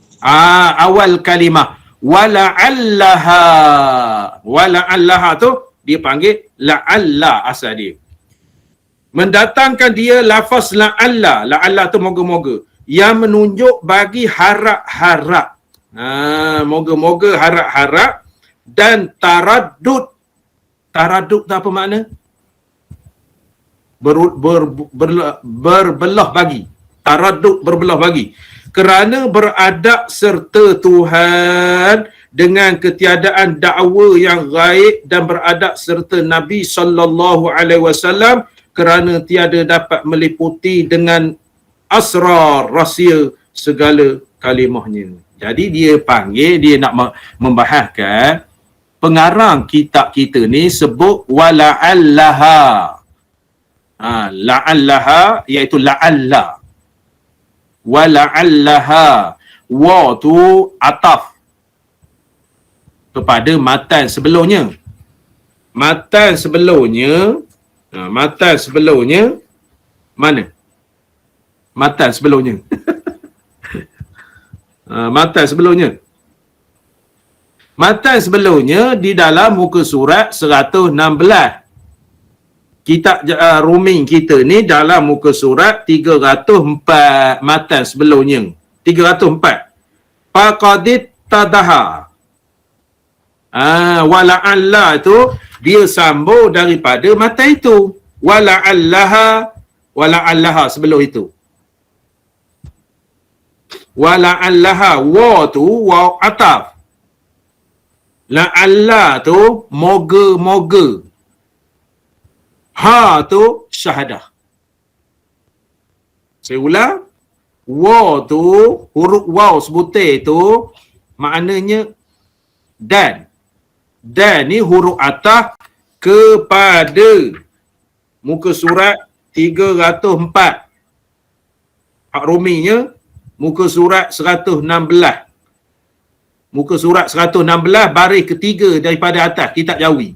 Awal kalimah. Wala'allaha. Wala'allaha tu dia panggil la'alla asal dia. Mendatangkan dia lafaz la'alla. La'alla tu moga-moga. Yang menunjuk bagi harap-harap. Moga-moga harap-harap. Dan taraddud. Taraddud tu apa makna? Berbelah bagi. Taraddud berbelah bagi. Kerana beradab serta Tuhan dengan ketiadaan dakwa yang gaib dan beradab serta Nabi sallallahu alaihi wasallam kerana tiada dapat meliputi dengan asrar rahsia segala kalimahnya. Jadi dia panggil, dia nak membahaskan pengarang kitab kita ni sebut wala'allaha. La'allaha iaitu la'alla. Wala'allaha. Wa tu ataf kepada matan sebelumnya. Matan sebelumnya mana? Matan sebelumnya. Matan sebelumnya. Matan sebelumnya di dalam muka surat 116. kitab roaming kita ni dalam muka surat 304 matan sebelumnya. 304. Faqadit tadaha. Wala'alla tu dia sambung daripada matan itu. Wala'allaha sebelum itu. Wala'allaha, wa tu waw ataf. La'alla tu moga-moga. Ha tu syahadah. Saya ulang. Wa tu huruf waw sebutir tu maknanya dan. Dan ni huruf ataf kepada muka surat 304. Hak rominya muka surat 116. Muka surat 116 baris ketiga daripada atas kitab Jawi.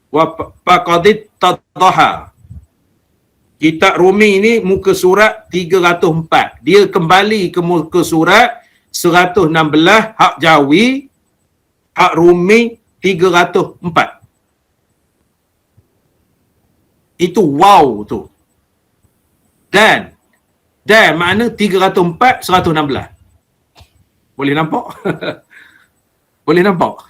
Wa faqadit tadaha. Kitab Rumi ni muka surat 304. Dia kembali ke muka surat 116 hak Jawi, hak Rumi 304. Itu wow tu. Dan makna 304 116. Boleh nampak? Boleh nampak?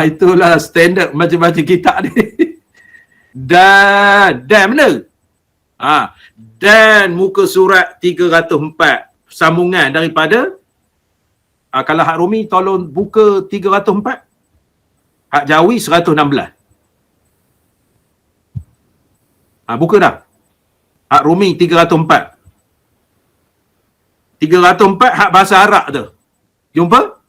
Itulah standard macam-macam kitab ni. Dan benar? Dan muka surat 304 sambungan daripada kalau hak Rumi tolong buka 304. Hak Jawi 116. Buka dah. Hak Rumi 304. 304 hak bahasa Arab tu. Jumpa?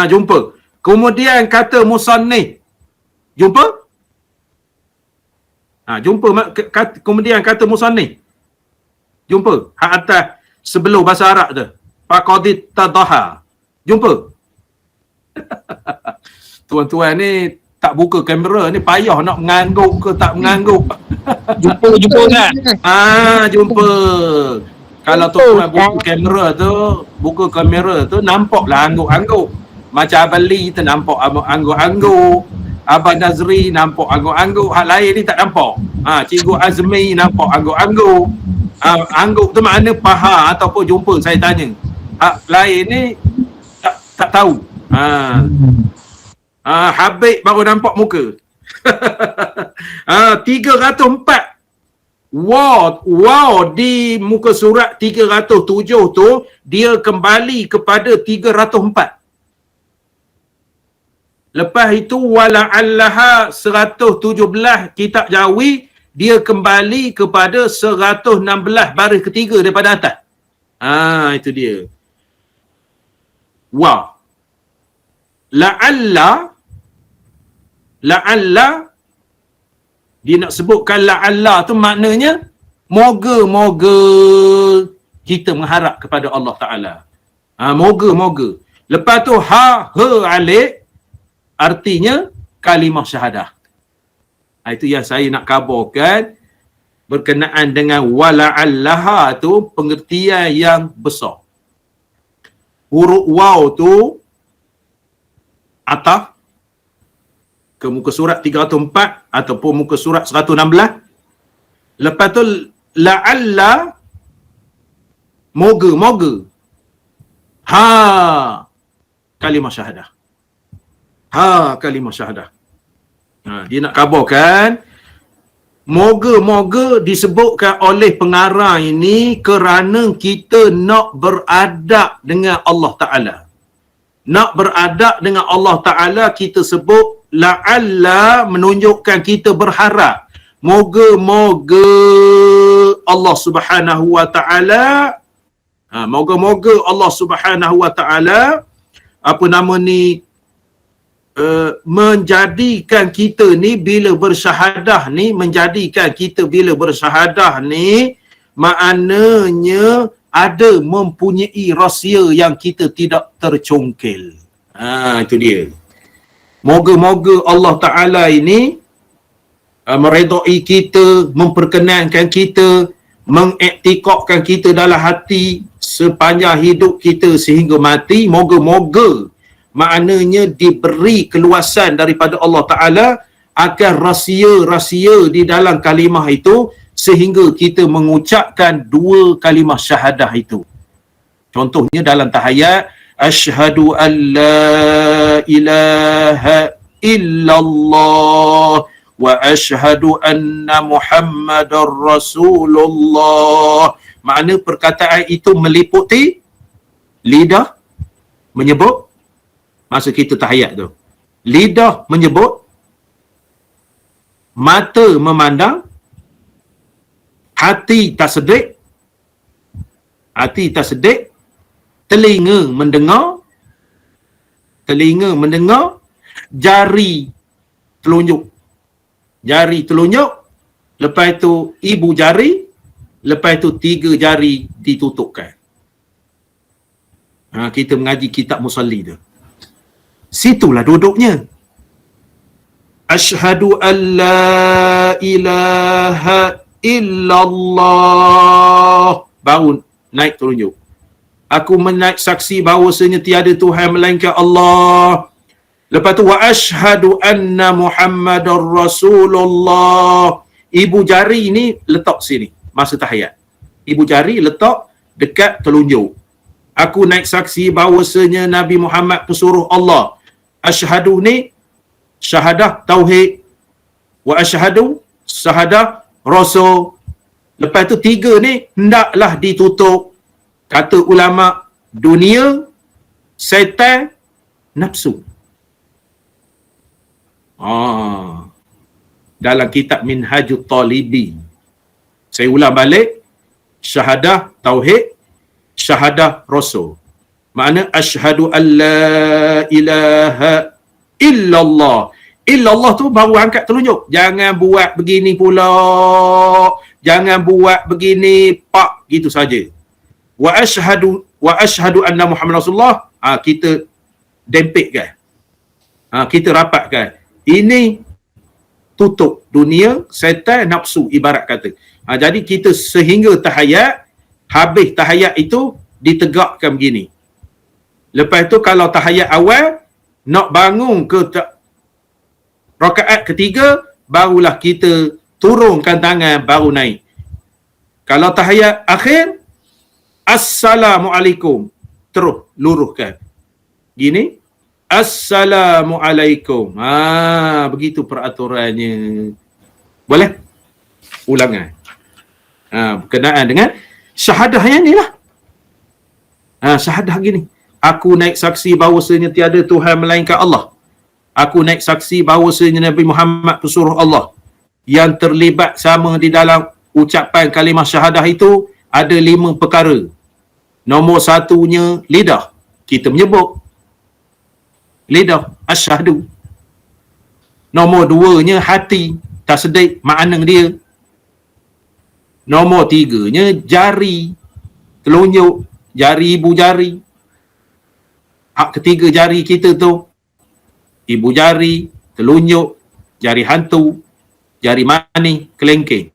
Jumpa. Kemudian kata musannif. Jumpa? Jumpa kemudian kata musannif. Jumpa? Hak atas sebelum bahasa Arab tu. Faqadit tadaha. Jumpa? Tuan-tuan ni tak buka kamera ni payah nak mengangguk ke tak mengangguk. Jumpa kan? Jumpa. Kalau tuan buka kamera tu nampaklah angguk-angguk. Macam Abang Lee tu nampak angguk-angguk. Abang Nazri nampak angguk-angguk. Hak lain ni tak nampak. Cikgu Azmi nampak angguk-angguk. Angguk tu makna paha ataupun jumpa saya tanya. Hak lain ni tak tahu. Habib baru nampak muka. 304. Wow di muka surat 307 tu dia kembali kepada 304. Lepas itu wala'allaha 117 kitab Jawi dia kembali kepada 116 baris ketiga daripada atas. Itu dia. Wow. La'alla dia nak sebutkan la'alla tu maknanya moga-moga kita mengharap kepada Allah Ta'ala. Moga-moga. Lepas tu alif artinya kalimah syahadah. Itu yang saya nak kabarkan berkenaan dengan wala'allaha tu pengertian yang besar. Huruf waw tu ataf ke muka surat 304 ataupun muka surat 116. Lepas tu la'alla moga-moga. Kalimah syahadah. Kalimah syahadah. Dia nak kabarkan moga-moga disebutkan oleh pengarang ini kerana kita nak beradab dengan Allah Ta'ala. Nak beradab dengan Allah Ta'ala kita sebut la'alla menunjukkan kita berharap. Moga-moga Allah Subhanahu Wa Ta'ala moga-moga Allah Subhanahu Wa Ta'ala menjadikan kita ni bila bersyahadah ni maknanya ada mempunyai rahsia yang kita tidak tercongkel. Itu dia. Moga-moga Allah Ta'ala ini meredai kita, memperkenankan kita, mengiktikadkan kita dalam hati sepanjang hidup kita sehingga mati. Moga-moga maknanya diberi keluasan daripada Allah Ta'ala akan rahsia-rahsia di dalam kalimah itu sehingga kita mengucapkan 2 kalimah syahadah itu. Contohnya dalam tahiyat, asyhadu an la ilaha illallah wa asyhadu anna Muhammadar Rasulullah. Makna perkataan itu meliputi lidah menyebut masa kita tahiyat tu. Lidah menyebut, mata memandang, hati tasdik, telinga mendengar, jari telunjuk, lepas itu ibu jari, lepas itu 3 jari ditutupkan. Kita mengaji kitab musalli tu. Situlah duduknya. Asyhadu an la ilaha illallah. Baru naik telunjuk. Aku menaik saksi bahawasanya tiada Tuhan melainkan Allah. Lepas tu wa asyhadu anna Muhammadar Rasulullah. Ibu jari ni letak sini masa tahiyat. Ibu jari letak dekat telunjuk. Aku naik saksi bahawasanya Nabi Muhammad pesuruh Allah. Asyhadu ni syahadah tauhid, wa asyhadu syahadah rasul. Lepas tu 3 ni hendaklah ditutup. Kata ulama, dunia, syaitan, nafsu. Dalam kitab Minhajut Talibi, saya ulang balik, syahadah tauhid, syahadah rasul. Makna asyhadu an la ilaha illallah. Illallah tu baru angkat telunjuk. Jangan buat begini pula. Jangan buat begini pak gitu saja. Wa asyhadu anna Muhammad Rasulullah. Kita dempitkan. Kita rapatkan. Ini tutup dunia, syaitan, nafsu ibarat kata. Jadi kita sehingga tahiyat, habis tahiyat itu ditegakkan begini. Lepas tu kalau tahiyat awal nak bangun ke rakaat ketiga, barulah kita turunkan tangan baru naik. Kalau tahiyat akhir, Assalamualaikum, terus luruhkan. Gini, Assalamualaikum. Begitu peraturannya. Boleh? Ulangan. Berkenaan dengan syahadah yang ni lah. Syahadah gini. Aku naik saksi bahawasanya tiada Tuhan melainkan Allah. Aku naik saksi bahawasanya Nabi Muhammad pesuruh Allah. Yang terlibat sama di dalam ucapan kalimah syahadah itu ada 5 perkara. Nombor 1-nya lidah. Kita menyebut. Lidah, asyhadu. Nombor 2-nya hati, tasdik, makna dia. Nombor 3-nya jari, telunjuk, jari ibu jari. Hak ketiga jari kita tu, ibu jari, telunjuk, jari hantu, jari manis, kelengkeng.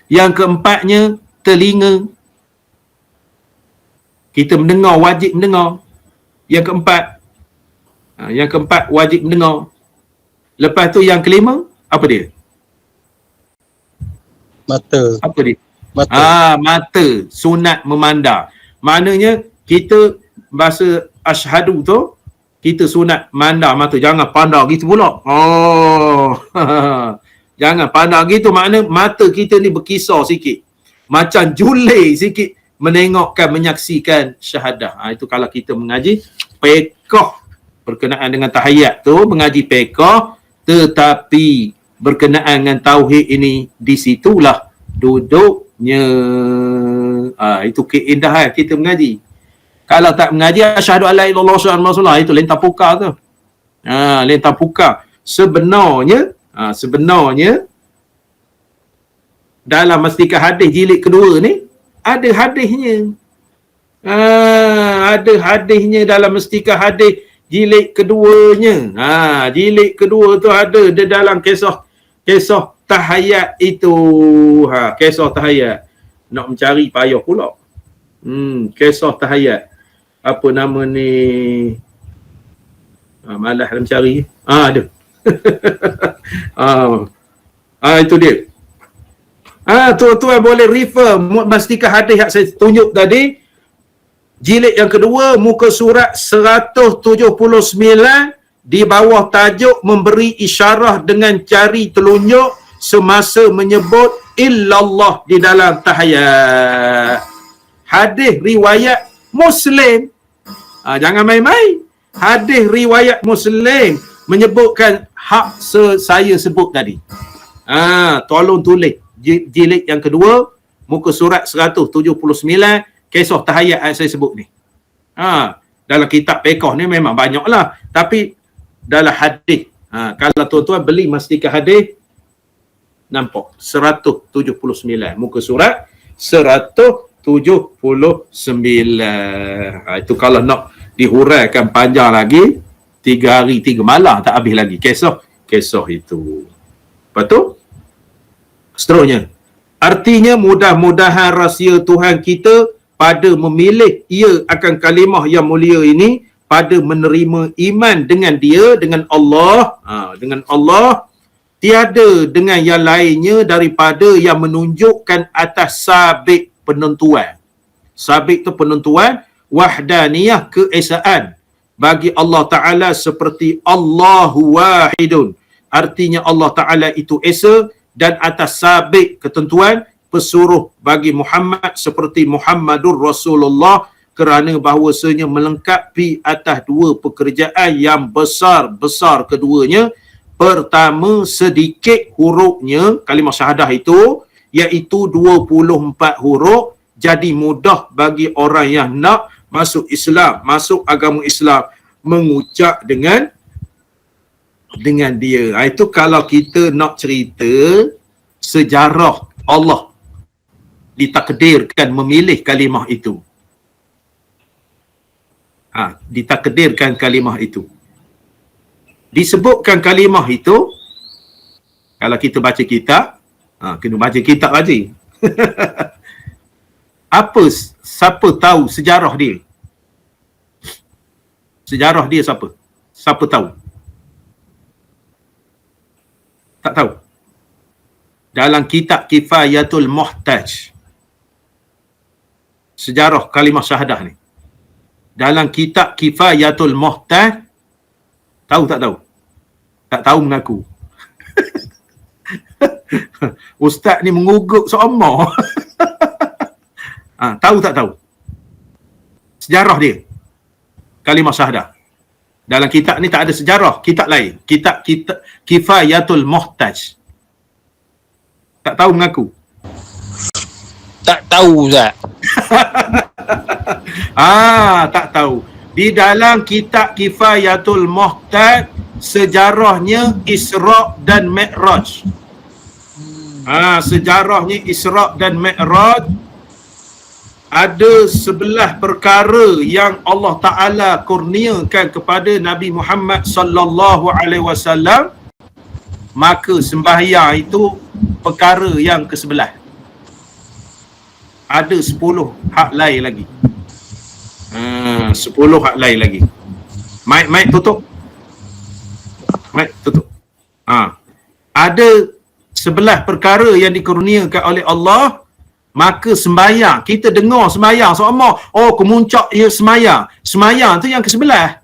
Yang keempatnya telinga. Kita mendengar, wajib mendengar. Yang keempat wajib mendengar. Lepas tu yang kelima, apa dia? Mata. Apa dia? Mata. Mata. Sunat memandang. Maknanya kita bahasa asyhadu tu, kita sunat mandang mata. Jangan pandang gitu pula. Jangan pandang gitu. Makna mata kita ni berkisar sikit. Macam julai sikit menengokkan, menyaksikan syahadah. Itu kalau kita mengaji fiqh berkenaan dengan tahiyat tu, mengaji fiqh, tetapi berkenaan dengan tauhid ini, di situlah duduknya. Itu keindahan kita mengaji. Kalau tak mengaji asyhadu alla ilaha illallah wa asyhadu anna itu lentang pukar tu. Lentang pukar. Sebenarnya dalam Mastikah Hadis jilid kedua ni ada hadisnya. Ada hadisnya dalam Mastikah Hadis jilid keduanya. Jilid kedua tu ada di dalam kisah tahayat itu. Kisah tahayat. Nak mencari payah pula. Kisah tahayat. Apa nama ni? Malah nak mencari. Ada. Itu dia. Tuan-tuan boleh refer Mastikah Hadis yang saya tunjuk tadi. Jilid yang kedua, muka surat 179, di bawah tajuk memberi isyarah dengan jari telunjuk semasa menyebut illallah di dalam tahiyat. Hadis riwayat Muslim. Jangan main-main. Hadis riwayat Muslim menyebutkan hak saya sebut tadi. Tolong tulis jilid yang kedua, muka surat 179, kisah tahiyat yang saya sebut ni. Dalam kitab fiqh ni memang banyak lah. Tapi dalam hadis, kalau tuan-tuan beli Mastikah Hadis, nampak 179, muka surat 179. Itu kalau nak dihuraikan panjang lagi, 3 hari 3 malam tak habis lagi kisah itu. Lepas tu seterusnya, artinya mudah-mudahan rahsia Tuhan kita pada memilih ia akan kalimah yang mulia ini, pada menerima iman dengan dia, dengan Allah, tiada dengan yang lainnya daripada yang menunjukkan atas sabit penentuan. Sabit tu penentuan, wahdaniyah, keesaan bagi Allah Ta'ala seperti Allahu wahidun. Artinya Allah Ta'ala itu esa, dan atas sabit ketentuan pesuruh bagi Muhammad seperti Muhammadur Rasulullah, kerana bahawasanya melengkapi atas dua pekerjaan yang besar-besar keduanya. Pertama, sedikit hurufnya kalimah syahadah itu, iaitu 24 huruf, jadi mudah bagi orang yang nak masuk Islam, masuk agama Islam, mengucap dengan dia. Itu kalau kita nak cerita sejarah Allah ditakdirkan memilih kalimah itu. Ditakdirkan kalimah itu. Disebutkan kalimah itu, kalau kita baca kitab, kena baca kitab lagi. Siapa tahu sejarah dia? Sejarah dia siapa? Siapa tahu? Tak tahu. Dalam kitab Kifayatul Muhtaj, sejarah kalimah syahadah ni. Dalam kitab Kifayatul Muhtaj, tahu tak tahu? Tak tahu mengaku. Ustaz ni mengugut seomor. Tahu tak tahu? Sejarah dia, kalimah syahadah. Dalam kitab ni tak ada sejarah, kitab lain. Kitab Kifayatul Muhtaj. Tak tahu mengaku? Tak tahu, Ustaz. Tak tahu. Di dalam kitab Kifayatul Muhtaj, sejarahnya Isra' dan Mi'raj. Sejarahnya Isra' dan Mi'raj. Ada 11 perkara yang Allah Ta'ala kurniakan kepada Nabi Muhammad sallallahu alaihi wasallam. Maka sembahyang itu perkara yang ke-11. Ada 10 hak lain lagi. 10 hak lain lagi. Mic tutup. Mic tutup. Ada 11 perkara yang dikurniakan oleh Allah. Maka sembahyang, kita dengar sembahyang sama, kemuncak ia sembahyang. Sembahyang tu yang ke-11.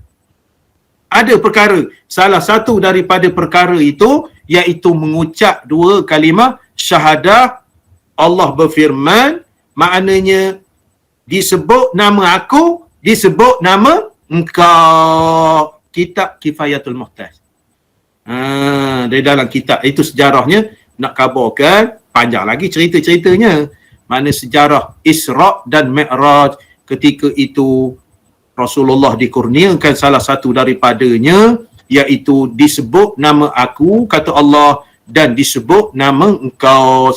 Ada perkara. Salah satu daripada perkara itu, iaitu mengucap 2 kalimah syahadah. Allah berfirman, maknanya disebut nama aku, disebut nama engkau. Kitab Kifayatul Muhtaj. Dari dalam kitab itu sejarahnya, nak kabarkan panjang lagi cerita-ceritanya. Mana sejarah Isra' dan Mi'raj, ketika itu Rasulullah dikurniakan salah satu daripadanya, iaitu disebut nama aku, kata Allah, dan disebut nama engkau.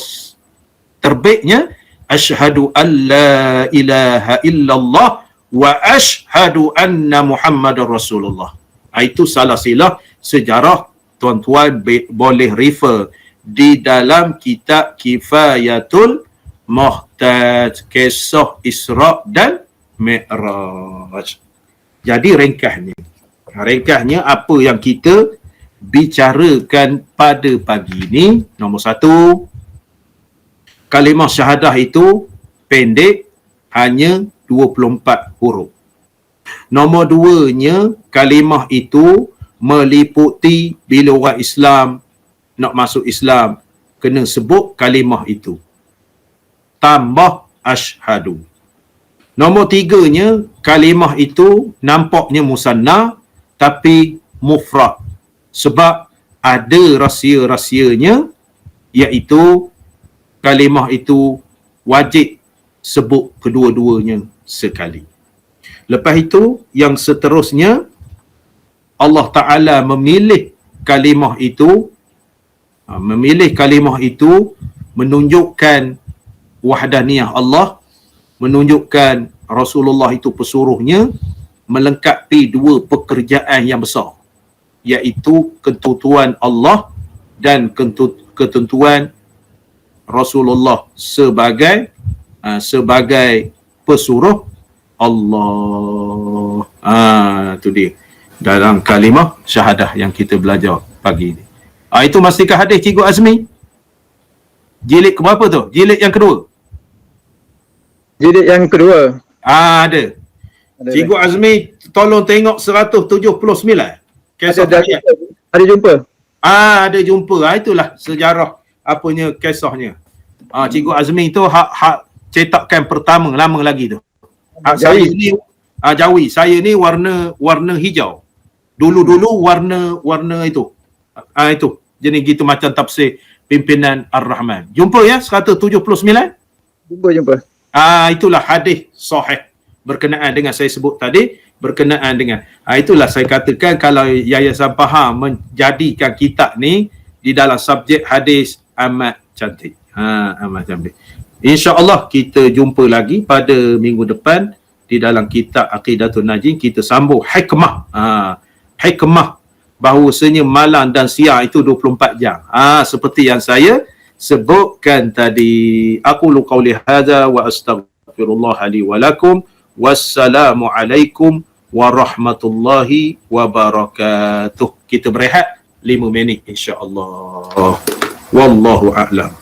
Terbitnya, asyhadu an la ilaha illallah wa asyhadu anna Muhammadar Rasulullah. Itu salah silah sejarah. Tuan-tuan boleh refer di dalam kitab Kifayatul Muhtaj, kisah Isra' dan Mi'raj. Jadi ringkasnya, Ringkasnya apa yang kita bicarakan pada pagi ini. Nombor 1, kalimah syahadah itu pendek, hanya 24 huruf. Nombor 2-nya, kalimah itu meliputi bila orang Islam nak masuk Islam, kena sebut kalimah itu tambah asyhadu. Nombor 3-nya, kalimah itu nampaknya musanna tapi mufrad, sebab ada rahsia-rahsianya, iaitu kalimah itu wajib sebut kedua-duanya sekali. Lepas itu, yang seterusnya, Allah Ta'ala memilih kalimah itu menunjukkan wahdaniyah Allah, menunjukkan Rasulullah itu pesuruhnya, melengkapi 2 pekerjaan yang besar, iaitu ketentuan Allah dan ketentuan Rasulullah sebagai pesuruh Allah. Itu dia dalam kalimah syahadah yang kita belajar pagi ini. Itu masihkah hadis Cikgu Azmi? Jilid ke berapa tu? Jilid yang kedua? Jilid yang kedua. Ada. Cikgu Azmi tolong tengok 179. Kisah ayat. Ada jumpa? Ada jumpa. Itulah sejarah apanya kisahnya. Cikgu Azmi tu hak cetakan pertama, lama lagi tu. Saya ni Jawi. Saya ni warna hijau. Dulu warna itu. Itu. Jadi gitu macam tafsir pimpinan Ar-Rahman. Jumpa ya 179? Jumpa. Itulah hadis sahih berkenaan dengan saya sebut tadi, berkenaan dengan itulah saya katakan kalau Yayasan faham menjadikan kitab ni di dalam subjek hadis amat cantik. Amat cantik. InsyaAllah kita jumpa lagi pada minggu depan di dalam kitab Aqidatul Najin. Kita sambung hikmah. Hikmah bahawasanya malam dan siang itu 24 jam. Seperti yang saya sebutkan tadi. Aqulu qawli hadza wa astaghfirullah li wa lakum. Wassalamualaikum warahmatullahi wabarakatuh. Kita berehat 5 minit insya-Allah. Wallahu a'lam.